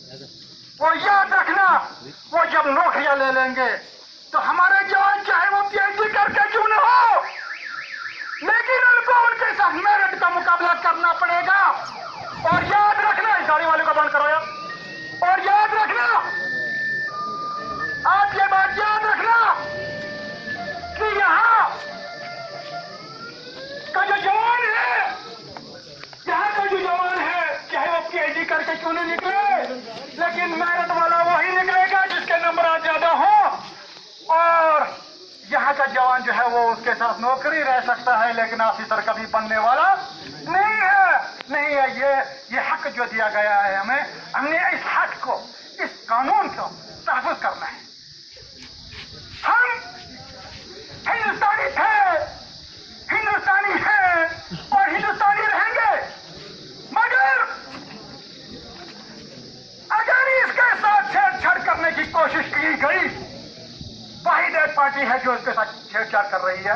वो याद रखना, वो जब नौकरियां ले लेंगे तो हमारे जवान चाहे वो पीएचडी करके क्यों न हो, लेकिन उनको उनके साथ मेरिट का मुकाबला करना पड़ेगा। और याद रखना, इस गाड़ी वाले को बंद करो यार, और याद रखना, आप ये बात याद रखना कि यहाँ का जो जवान है, यहाँ का जो जवान है, चाहे वो पीएचडी करके क्यों नहीं निकले, लेकिन मेरिट वाला वही निकलेगा जिसके नंबर ज्यादा हो। और यहाँ का जवान जो है वो उसके साथ नौकरी रह सकता है, लेकिन ऑफिसर कभी बनने वाला नहीं है। नहीं है, ये हक जो दिया गया है हमें, हमने इस हक को, इस कानून को तहफ़्फ़ुज़ करना है। हम हिंदुस्तानी थे, हिंदुस्तानी हैं और हिंदुस्तानी रहेंगे, मगर अगर इसके साथ छेड़छाड़ करने की कोशिश की गई, वाहिद एक पार्टी है जो इसके साथ छेड़छाड़ कर रही है।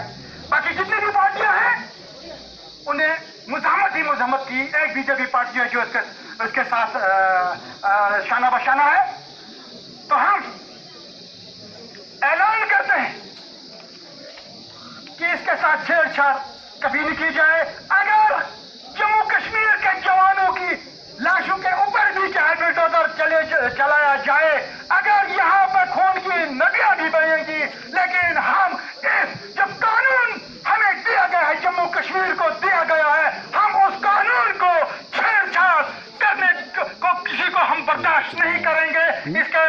बाकी जितनी भी पार्टियां हैं उन्हें मुज़ाहमत ही मुज़ाहमत की। एक बीजेपी पार्टी है जो इसके साथ शाना बशाना है। तो हम ऐलान करते हैं कि इसके साथ छेड़छाड़ कभी नहीं की जाए। अगर जम्मू कश्मीर के जवानों की लाशों के ऊपर भी चाहे बुलडोजर चलाया जाए, अगर यहाँ पर खून की नदियां भी बहेंगी, लेकिन हम इस जो कानून हमें दिया गया है, जम्मू कश्मीर को दिया गया है, हम उस कानून को छेड़छाड़ करने को किसी को हम बर्दाश्त नहीं करेंगे। इसके